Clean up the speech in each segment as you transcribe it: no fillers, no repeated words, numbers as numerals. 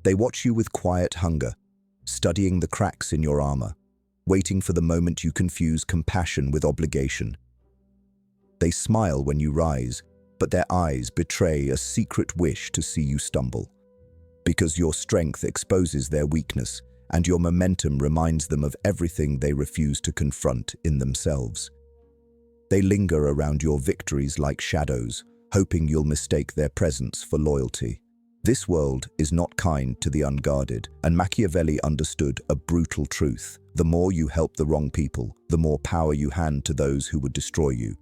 They watch you with quiet hunger, studying the cracks in your armor, waiting for the moment you confuse compassion with obligation. They smile when you rise, but their eyes betray a secret wish to see you stumble. Because your strength exposes their weakness, and your momentum reminds them of everything they refuse to confront in themselves. They linger around your victories like shadows, hoping you'll mistake their presence for loyalty. This world is not kind to the unguarded, and Machiavelli understood a brutal truth. The more you help the wrong people, the more power you hand to those who would destroy you.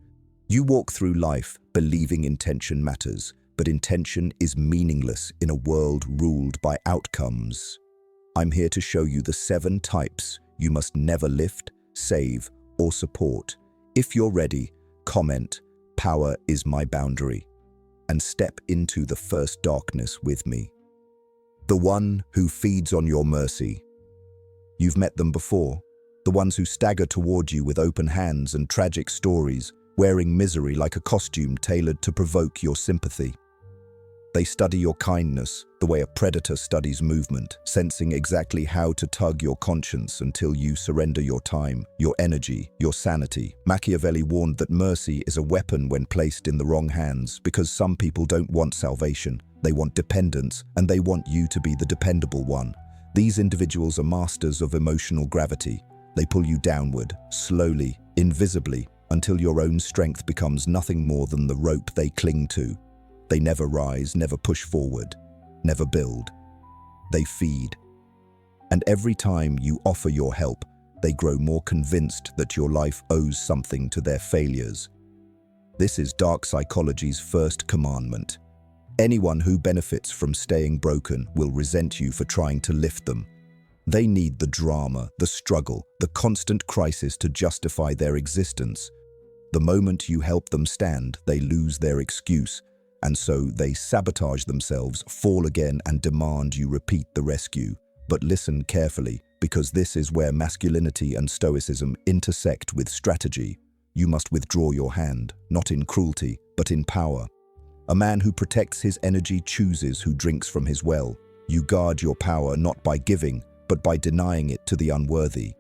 You walk through life believing intention matters, but intention is meaningless in a world ruled by outcomes. I'm here to show you the 7 types you must never lift, save, or support. If you're ready, comment, "Power is my boundary," and step into the first darkness with me. The one who feeds on your mercy. You've met them before, the ones who stagger toward you with open hands and tragic stories, wearing misery like a costume tailored to provoke your sympathy. They study your kindness the way a predator studies movement, sensing exactly how to tug your conscience until you surrender your time, your energy, your sanity. Machiavelli warned that mercy is a weapon when placed in the wrong hands, because some people don't want salvation, they want dependence, and they want you to be the dependable one. These individuals are masters of emotional gravity. They pull you downward, slowly, invisibly, until your own strength becomes nothing more than the rope they cling to. They never rise, never push forward, never build. They feed. And every time you offer your help, they grow more convinced that your life owes something to their failures. This is dark psychology's first commandment. Anyone who benefits from staying broken will resent you for trying to lift them. They need the drama, the struggle, the constant crisis to justify their existence. The moment you help them stand, they lose their excuse, and so they sabotage themselves, fall again, and demand you repeat the rescue. But listen carefully, because this is where masculinity and stoicism intersect with strategy. You must withdraw your hand, not in cruelty, but in power. A man who protects his energy chooses who drinks from his well. You guard your power not by giving, but by denying it to the unworthy.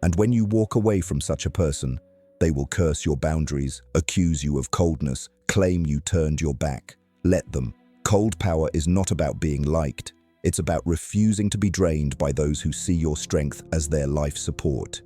And when you walk away from such a person, they will curse your boundaries, accuse you of coldness, claim you turned your back. Let them. Cold power is not about being liked. It's about refusing to be drained by those who see your strength as their life support.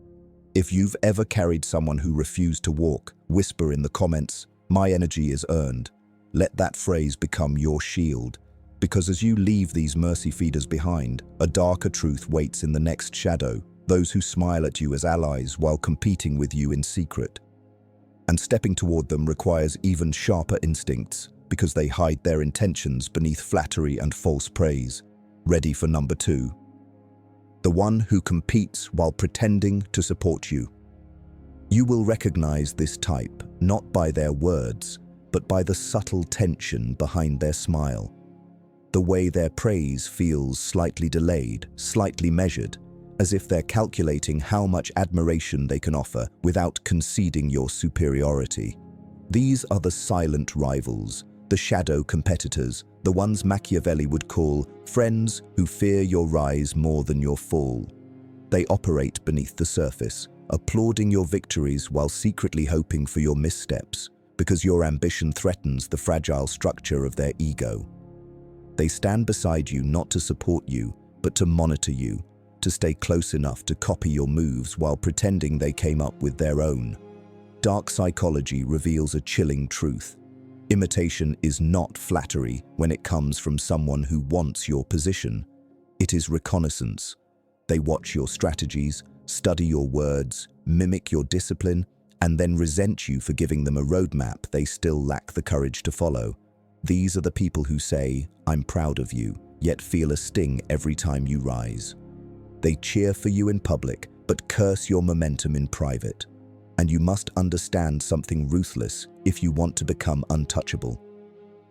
If you've ever carried someone who refused to walk, whisper in the comments, "My energy is earned." Let that phrase become your shield. Because as you leave these mercy feeders behind, a darker truth waits in the next shadow, those who smile at you as allies while competing with you in secret. And stepping toward them requires even sharper instincts, because they hide their intentions beneath flattery and false praise. Ready for number 2. The one who competes while pretending to support you. You will recognize this type not by their words, but by the subtle tension behind their smile. The way their praise feels slightly delayed, slightly measured, as if they're calculating how much admiration they can offer without conceding your superiority. These are the silent rivals, the shadow competitors, the ones Machiavelli would call friends who fear your rise more than your fall. They operate beneath the surface, applauding your victories while secretly hoping for your missteps, because your ambition threatens the fragile structure of their ego. They stand beside you not to support you, but to monitor you, to stay close enough to copy your moves while pretending they came up with their own. Dark psychology reveals a chilling truth. Imitation is not flattery when it comes from someone who wants your position. It is reconnaissance. They watch your strategies, study your words, mimic your discipline, and then resent you for giving them a roadmap they still lack the courage to follow. These are the people who say, "I'm proud of you," yet feel a sting every time you rise. They cheer for you in public, but curse your momentum in private. And you must understand something ruthless if you want to become untouchable.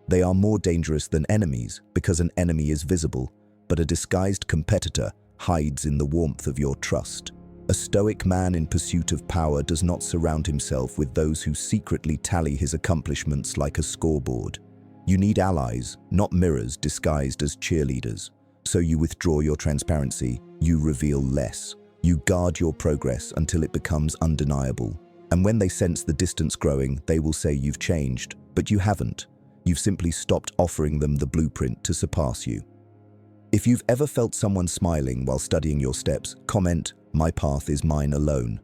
They are more dangerous than enemies because an enemy is visible, but a disguised competitor hides in the warmth of your trust. A stoic man in pursuit of power does not surround himself with those who secretly tally his accomplishments like a scoreboard. You need allies, not mirrors disguised as cheerleaders. So you withdraw your transparency, you reveal less. You guard your progress until it becomes undeniable. And when they sense the distance growing, they will say you've changed, but you haven't. You've simply stopped offering them the blueprint to surpass you. If you've ever felt someone smiling while studying your steps, comment, "My path is mine alone."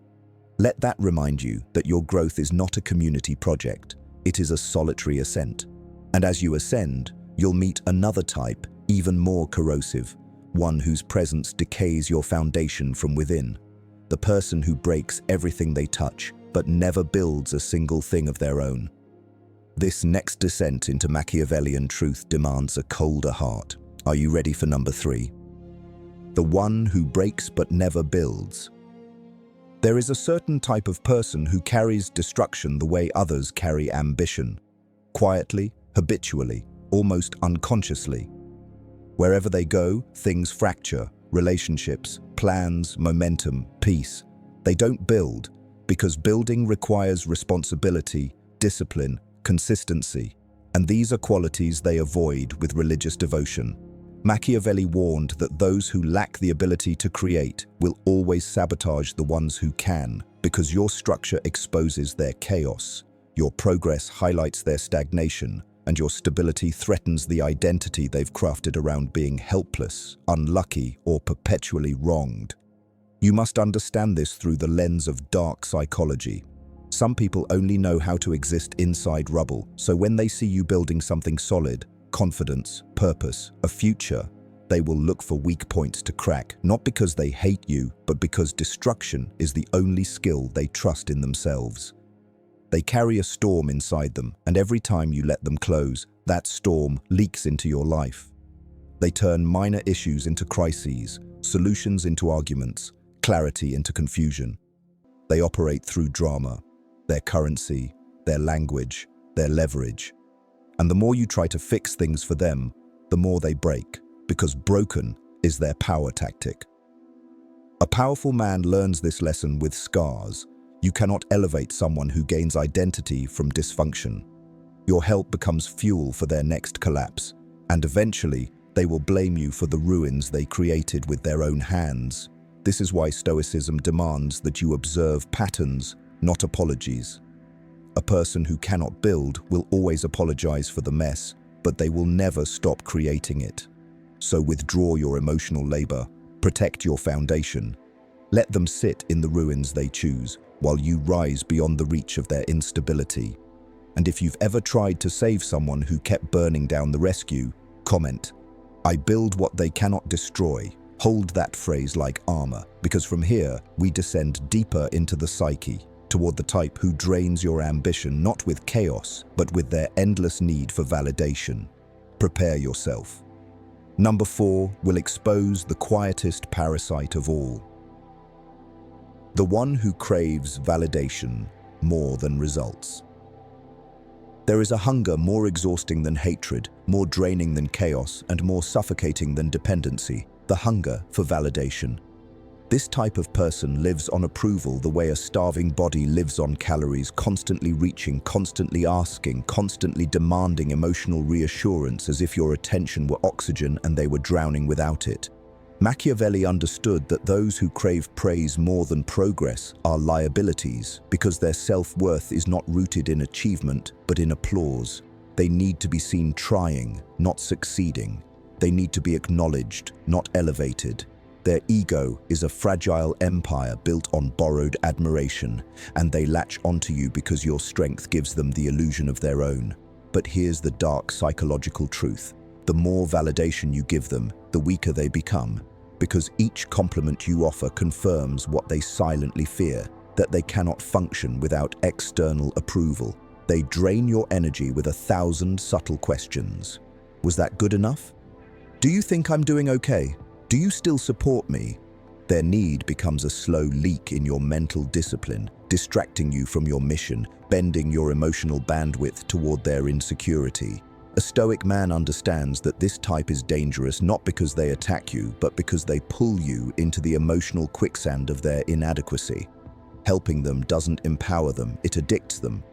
Let that remind you that your growth is not a community project. It is a solitary ascent. And as you ascend, you'll meet another type, even more corrosive, one whose presence decays your foundation from within. The person who breaks everything they touch, but never builds a single thing of their own. This next descent into Machiavellian truth demands a colder heart. Are you ready for number 3? The one who breaks but never builds. There is a certain type of person who carries destruction the way others carry ambition. Quietly, habitually, almost unconsciously. Wherever they go, things fracture, relationships, plans, momentum, peace. They don't build, because building requires responsibility, discipline, consistency, and these are qualities they avoid with religious devotion. Machiavelli warned that those who lack the ability to create will always sabotage the ones who can, because your structure exposes their chaos, your progress highlights their stagnation, and your stability threatens the identity they've crafted around being helpless, unlucky, or perpetually wronged. You must understand this through the lens of dark psychology. Some people only know how to exist inside rubble, so when they see you building something solid, confidence, purpose, a future, they will look for weak points to crack, not because they hate you, but because destruction is the only skill they trust in themselves. They carry a storm inside them, and every time you let them close, that storm leaks into your life. They turn minor issues into crises, solutions into arguments, clarity into confusion. They operate through drama, their currency, their language, their leverage. And the more you try to fix things for them, the more they break, because broken is their power tactic. A powerful man learns this lesson with scars. You cannot elevate someone who gains identity from dysfunction. Your help becomes fuel for their next collapse, and eventually they will blame you for the ruins they created with their own hands. This is why Stoicism demands that you observe patterns, not apologies. A person who cannot build will always apologize for the mess, but they will never stop creating it. So withdraw your emotional labor, protect your foundation. Let them sit in the ruins they choose, while you rise beyond the reach of their instability. And if you've ever tried to save someone who kept burning down the rescue, comment, "I build what they cannot destroy." Hold that phrase like armor, because from here, we descend deeper into the psyche, toward the type who drains your ambition not with chaos, but with their endless need for validation. Prepare yourself. Number 4 will expose the quietest parasite of all. The one who craves validation more than results. There is a hunger more exhausting than hatred, more draining than chaos, and more suffocating than dependency, the hunger for validation. This type of person lives on approval the way a starving body lives on calories, constantly reaching, constantly asking, constantly demanding emotional reassurance as if your attention were oxygen and they were drowning without it. Machiavelli understood that those who crave praise more than progress are liabilities because their self-worth is not rooted in achievement but in applause. They need to be seen trying, not succeeding. They need to be acknowledged, not elevated. Their ego is a fragile empire built on borrowed admiration, and they latch onto you because your strength gives them the illusion of their own. But here's the dark psychological truth. The more validation you give them, the weaker they become, because each compliment you offer confirms what they silently fear, that they cannot function without external approval. They drain your energy with 1,000 subtle questions. Was that good enough? Do you think I'm doing okay? Do you still support me? Their need becomes a slow leak in your mental discipline, distracting you from your mission, bending your emotional bandwidth toward their insecurity. A Stoic man understands that this type is dangerous not because they attack you, but because they pull you into the emotional quicksand of their inadequacy. Helping them doesn't empower them, it addicts them.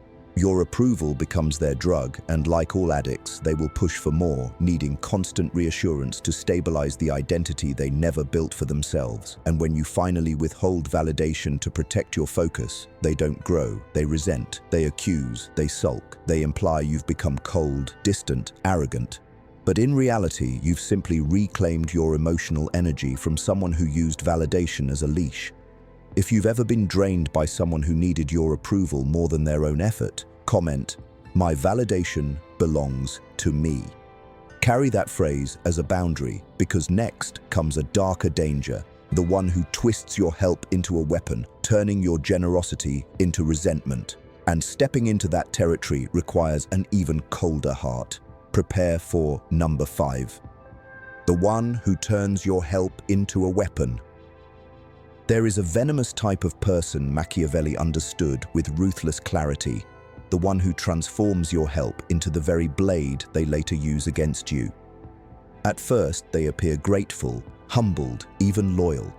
Your approval becomes their drug, and like all addicts, they will push for more, needing constant reassurance to stabilize the identity they never built for themselves. And when you finally withhold validation to protect your focus, they don't grow, they resent, they accuse, they sulk, they imply you've become cold, distant, arrogant. But in reality, you've simply reclaimed your emotional energy from someone who used validation as a leash. If you've ever been drained by someone who needed your approval more than their own effort, comment, "My validation belongs to me." Carry that phrase as a boundary, because next comes a darker danger, the one who twists your help into a weapon, turning your generosity into resentment. And stepping into that territory requires an even colder heart. Prepare for number 5. The one who turns your help into a weapon. There is a venomous type of person Machiavelli understood with ruthless clarity, the one who transforms your help into the very blade they later use against you. At first, they appear grateful, humbled, even loyal.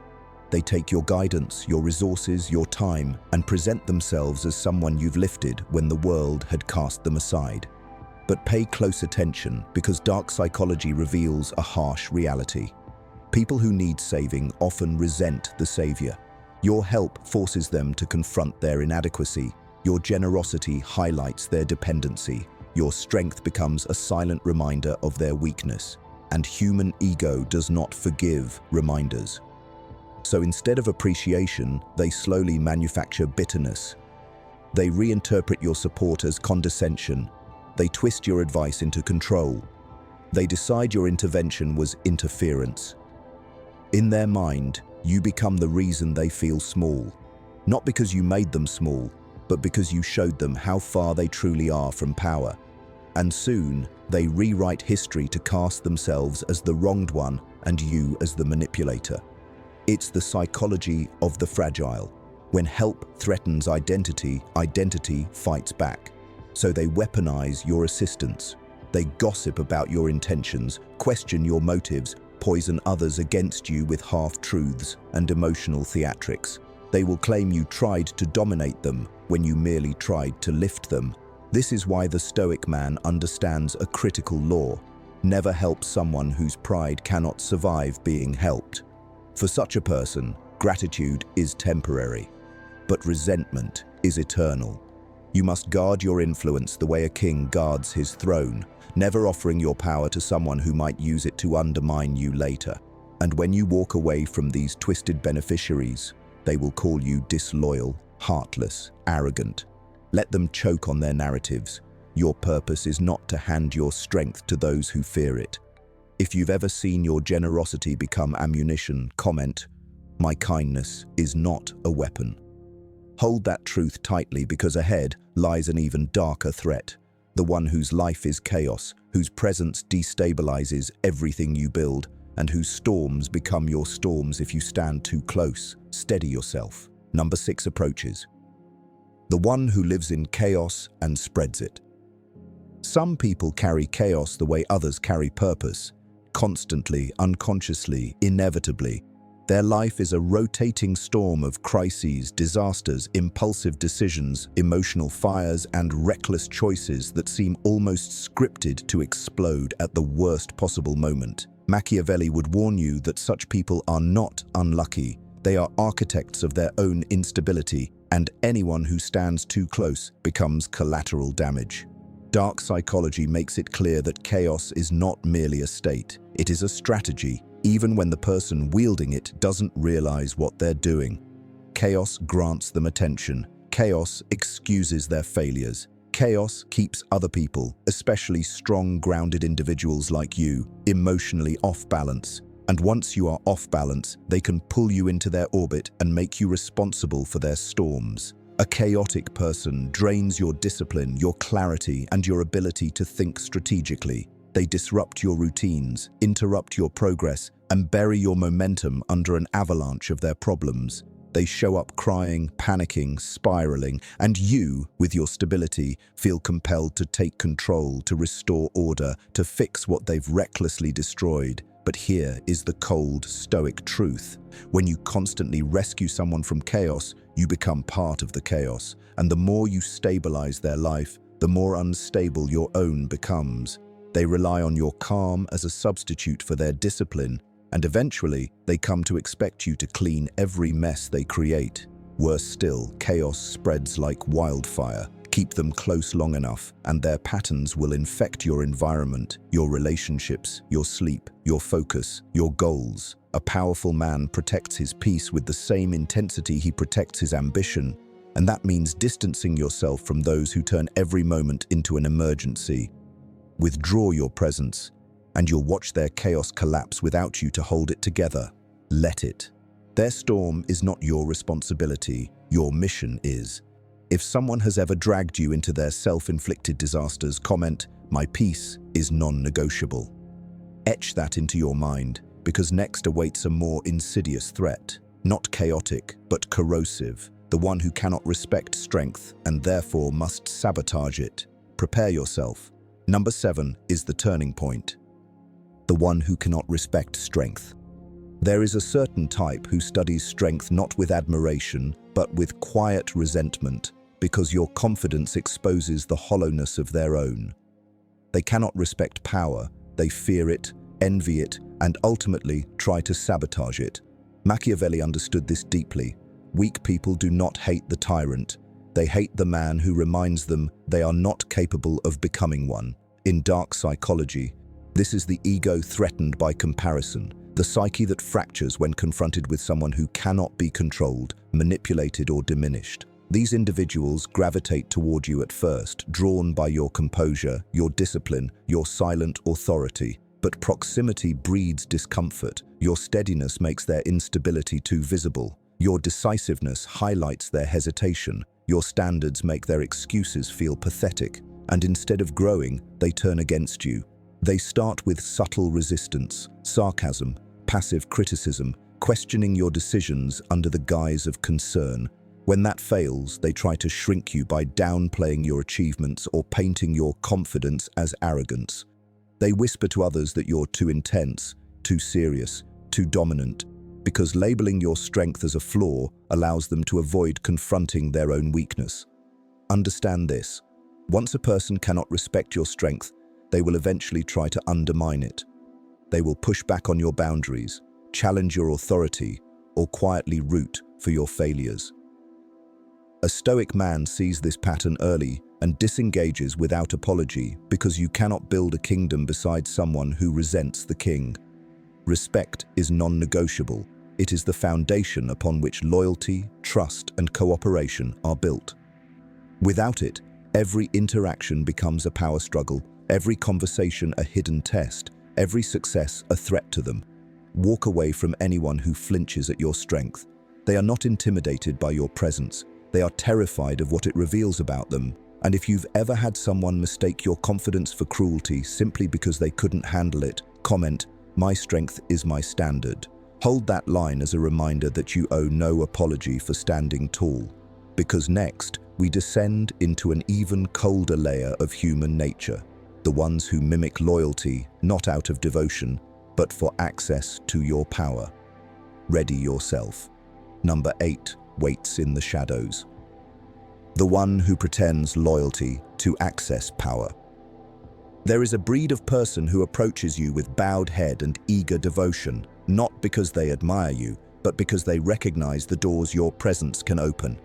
They take your guidance, your resources, your time, and present themselves as someone you've lifted when the world had cast them aside. But pay close attention, because dark psychology reveals a harsh reality. People who need saving often resent the savior. Your help forces them to confront their inadequacy. Your generosity highlights their dependency. Your strength becomes a silent reminder of their weakness. And human ego does not forgive reminders. So instead of appreciation, they slowly manufacture bitterness. They reinterpret your support as condescension. They twist your advice into control. They decide your intervention was interference. In their mind, you become the reason they feel small. Not because you made them small, but because you showed them how far they truly are from power. And soon, they rewrite history to cast themselves as the wronged one and you as the manipulator. It's the psychology of the fragile. When help threatens identity, identity fights back. So they weaponize your assistance. They gossip about your intentions, question your motives, poison others against you with half-truths and emotional theatrics. They will claim you tried to dominate them when you merely tried to lift them. This is why the Stoic man understands a critical law: never help someone whose pride cannot survive being helped. For such a person, gratitude is temporary, but resentment is eternal. You must guard your influence the way a king guards his throne, never offering your power to someone who might use it to undermine you later. And when you walk away from these twisted beneficiaries, they will call you disloyal, heartless, arrogant. Let them choke on their narratives. Your purpose is not to hand your strength to those who fear it. If you've ever seen your generosity become ammunition, comment, "My kindness is not a weapon." Hold that truth tightly, because ahead lies an even darker threat. The one whose life is chaos, whose presence destabilizes everything you build, and whose storms become your storms if you stand too close. Steady yourself. Number 6 approaches. The one who lives in chaos and spreads it. Some people carry chaos the way others carry purpose, constantly, unconsciously, inevitably. Their life is a rotating storm of crises, disasters, impulsive decisions, emotional fires, and reckless choices that seem almost scripted to explode at the worst possible moment. Machiavelli would warn you that such people are not unlucky. They are architects of their own instability, and anyone who stands too close becomes collateral damage. Dark psychology makes it clear that chaos is not merely a state, it is a strategy, even when the person wielding it doesn't realize what they're doing. Chaos grants them attention. Chaos excuses their failures. Chaos keeps other people, especially strong, grounded individuals like you, emotionally off balance. And once you are off balance, they can pull you into their orbit and make you responsible for their storms. A chaotic person drains your discipline, your clarity, and your ability to think strategically. They disrupt your routines, interrupt your progress, and bury your momentum under an avalanche of their problems. They show up crying, panicking, spiraling, and you, with your stability, feel compelled to take control, to restore order, to fix what they've recklessly destroyed. But here is the cold, stoic truth. When you constantly rescue someone from chaos, You become part of the chaos, and the more you stabilize their life, the more unstable your own becomes. They rely on your calm as a substitute for their discipline, and eventually they come to expect you to clean every mess they create. Worse still, chaos spreads like wildfire. Keep them close long enough, and their patterns will infect your environment, your relationships, your sleep, your focus, your goals. A powerful man protects his peace with the same intensity he protects his ambition, and that means distancing yourself from those who turn every moment into an emergency. Withdraw your presence, and you'll watch their chaos collapse without you to hold it together. Let it. Their storm is not your responsibility, your mission is. If someone has ever dragged you into their self-inflicted disasters, comment, "My peace is non-negotiable." Etch that into your mind, because next awaits a more insidious threat. Not chaotic, but corrosive. The one who cannot respect strength and therefore must sabotage it. Prepare yourself. Number 7 is the turning point. The one who cannot respect strength. There is a certain type who studies strength not with admiration, but with quiet resentment, because your confidence exposes the hollowness of their own. They cannot respect power, they fear it, envy it, and ultimately try to sabotage it. Machiavelli understood this deeply. Weak people do not hate the tyrant, they hate the man who reminds them they are not capable of becoming one. In dark psychology, this is the ego threatened by comparison, the psyche that fractures when confronted with someone who cannot be controlled, manipulated, or diminished. These individuals gravitate toward you at first, drawn by your composure, your discipline, your silent authority. But proximity breeds discomfort. Your steadiness makes their instability too visible. Your decisiveness highlights their hesitation. Your standards make their excuses feel pathetic. And instead of growing, they turn against you. They start with subtle resistance, sarcasm, passive criticism, questioning your decisions under the guise of concern. When that fails, they try to shrink you by downplaying your achievements or painting your confidence as arrogance. They whisper to others that you're too intense, too serious, too dominant, because labeling your strength as a flaw allows them to avoid confronting their own weakness. Understand this. Once a person cannot respect your strength, they will eventually try to undermine it. They will push back on your boundaries, challenge your authority, or quietly root for your failures. A Stoic man sees this pattern early and disengages without apology, because you cannot build a kingdom beside someone who resents the king. Respect is non-negotiable. It is the foundation upon which loyalty, trust, and cooperation are built. Without it, every interaction becomes a power struggle, every conversation a hidden test, every success a threat to them. Walk away from anyone who flinches at your strength. They are not intimidated by your presence. They are terrified of what it reveals about them. And if you've ever had someone mistake your confidence for cruelty simply because they couldn't handle it, comment, "My strength is my standard." Hold that line as a reminder that you owe no apology for standing tall. Because next, we descend into an even colder layer of human nature. The ones who mimic loyalty, not out of devotion, but for access to your power. Ready yourself. Number 8. Waits in the shadows. The one who pretends loyalty to access power. There is a breed of person who approaches you with bowed head and eager devotion, not because they admire you, but because they recognize the doors your presence can open.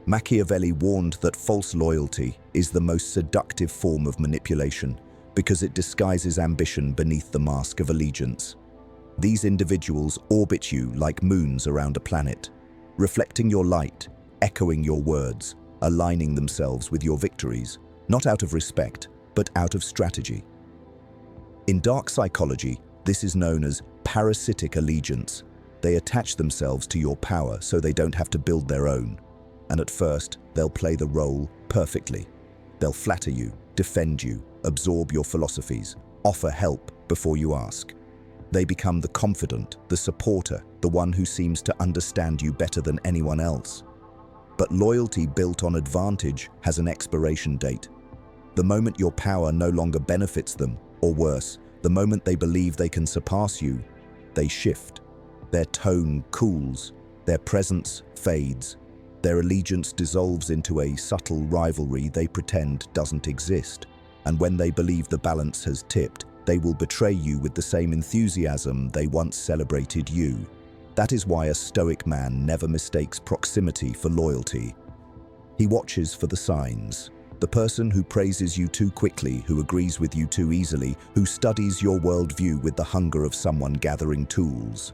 Machiavelli warned that false loyalty is the most seductive form of manipulation because it disguises ambition beneath the mask of allegiance. These individuals orbit you like moons around a planet, reflecting your light, echoing your words, aligning themselves with your victories, not out of respect, but out of strategy. In dark psychology, this is known as parasitic allegiance. They attach themselves to your power so they don't have to build their own. And at first, they'll play the role perfectly. They'll flatter you, defend you, absorb your philosophies, offer help before you ask. They become the confidant, the supporter, the one who seems to understand you better than anyone else. But loyalty built on advantage has an expiration date. The moment your power no longer benefits them, or worse, the moment they believe they can surpass you, they shift. Their tone cools, their presence fades. Their allegiance dissolves into a subtle rivalry they pretend doesn't exist. And when they believe the balance has tipped, they will betray you with the same enthusiasm they once celebrated you. That is why a Stoic man never mistakes proximity for loyalty. He watches for the signs. The person who praises you too quickly, who agrees with you too easily, who studies your worldview with the hunger of someone gathering tools.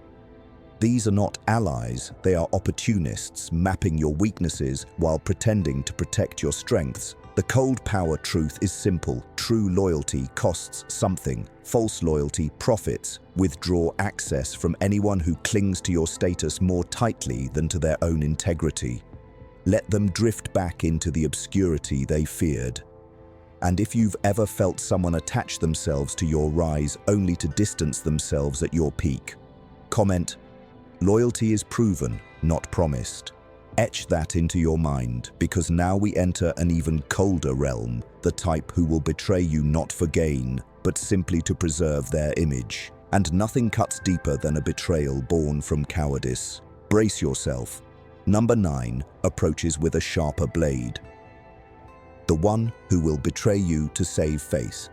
These are not allies, they are opportunists, mapping your weaknesses while pretending to protect your strengths. The cold power truth is simple. True loyalty costs something. False loyalty profits. Withdraw access from anyone who clings to your status more tightly than to their own integrity. Let them drift back into the obscurity they feared. And if you've ever felt someone attach themselves to your rise only to distance themselves at your peak, comment, "Loyalty is proven, not promised." Etch that into your mind, because now we enter an even colder realm, the type who will betray you not for gain, but simply to preserve their image. And nothing cuts deeper than a betrayal born from cowardice. Brace yourself. Number 9 approaches with a sharper blade. The one who will betray you to save face.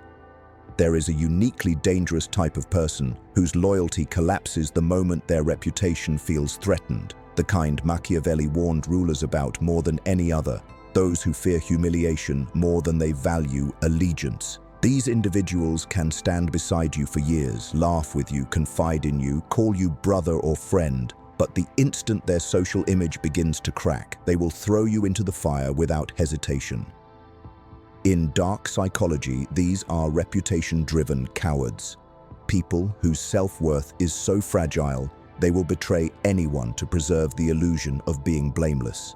There is a uniquely dangerous type of person whose loyalty collapses the moment their reputation feels threatened. The kind Machiavelli warned rulers about more than any other, those who fear humiliation more than they value allegiance. These individuals can stand beside you for years, laugh with you, confide in you, call you brother or friend, but the instant their social image begins to crack, they will throw you into the fire without hesitation. In dark psychology, these are reputation-driven cowards, people whose self-worth is so fragile they will betray anyone to preserve the illusion of being blameless.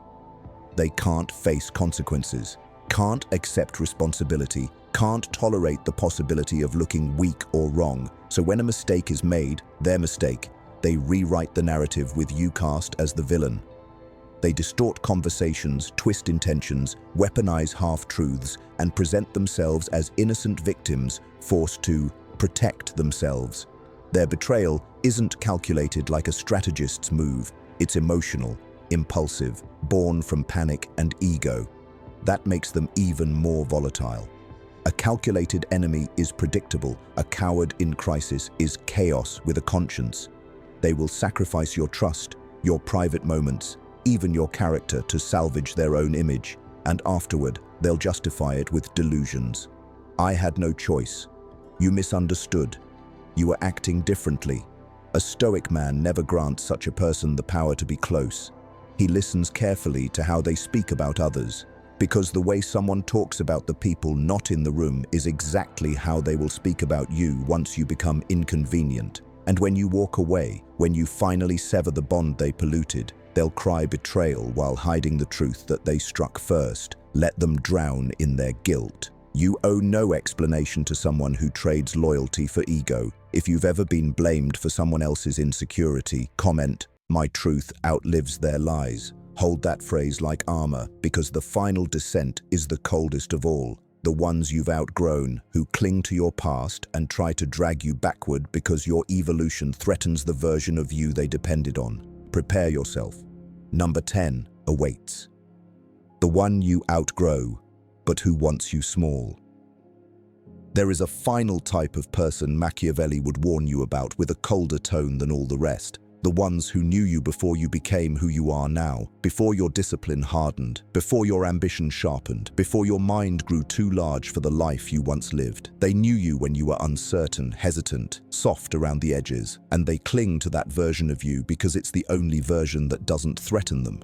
They can't face consequences, can't accept responsibility, can't tolerate the possibility of looking weak or wrong. So when a mistake is made, their mistake, they rewrite the narrative with you cast as the villain. They distort conversations, twist intentions, weaponize half-truths, and present themselves as innocent victims forced to protect themselves. Their betrayal isn't calculated like a strategist's move. It's emotional, impulsive, born from panic and ego. That makes them even more volatile. A calculated enemy is predictable. A coward in crisis is chaos with a conscience. They will sacrifice your trust, your private moments, even your character to salvage their own image, and afterward, they'll justify it with delusions. I had no choice. You misunderstood. You were acting differently. A Stoic man never grants such a person the power to be close. He listens carefully to how they speak about others, because the way someone talks about the people not in the room is exactly how they will speak about you once you become inconvenient. And when you walk away, when you finally sever the bond they polluted, they'll cry betrayal while hiding the truth that they struck first. Let them drown in their guilt. You owe no explanation to someone who trades loyalty for ego. If you've ever been blamed for someone else's insecurity, comment, "My truth outlives their lies." Hold that phrase like armor, because the final descent is the coldest of all. The ones you've outgrown, who cling to your past and try to drag you backward because your evolution threatens the version of you they depended on. Prepare yourself. Number 10 awaits. The one you outgrow, but who wants you small. There is a final type of person Machiavelli would warn you about with a colder tone than all the rest. The ones who knew you before you became who you are now, before your discipline hardened, before your ambition sharpened, before your mind grew too large for the life you once lived. They knew you when you were uncertain, hesitant, soft around the edges, and they cling to that version of you because it's the only version that doesn't threaten them.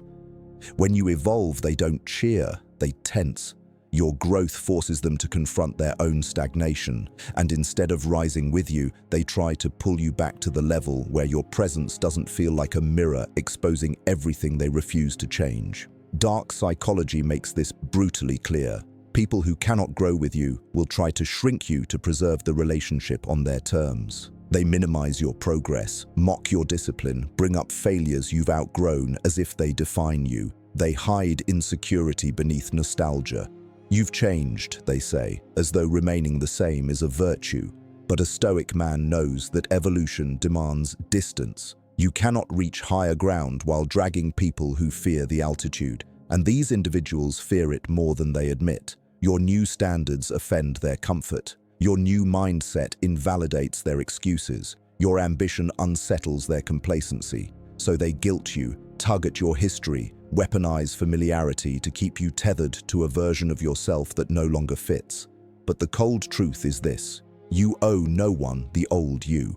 When you evolve, they don't cheer, they tense. Your growth forces them to confront their own stagnation, and instead of rising with you, they try to pull you back to the level where your presence doesn't feel like a mirror exposing everything they refuse to change. Dark psychology makes this brutally clear. People who cannot grow with you will try to shrink you to preserve the relationship on their terms. They minimize your progress, mock your discipline, bring up failures you've outgrown as if they define you. They hide insecurity beneath nostalgia. You've changed, they say, as though remaining the same is a virtue. But a Stoic man knows that evolution demands distance, You cannot reach higher ground while dragging people who fear the altitude, and these individuals fear it more than they admit. Your new standards offend their comfort. Your new mindset invalidates their excuses. Your ambition unsettles their complacency. So they guilt you, tug at your history, weaponize familiarity to keep you tethered to a version of yourself that no longer fits. But the cold truth is this: you owe no one the old you.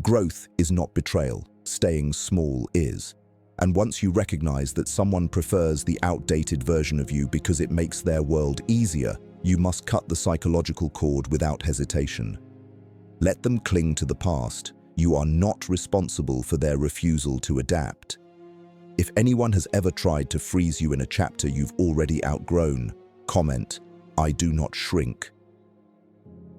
Growth is not betrayal. Staying small is. And once you recognize that someone prefers the outdated version of you because it makes their world easier, you must cut the psychological cord without hesitation. Let them cling to the past. You are not responsible for their refusal to adapt. If anyone has ever tried to freeze you in a chapter you've already outgrown, comment, "I do not shrink."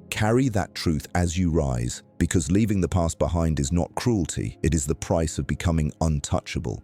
Carry that truth as you rise, because leaving the past behind is not cruelty, it is the price of becoming untouchable.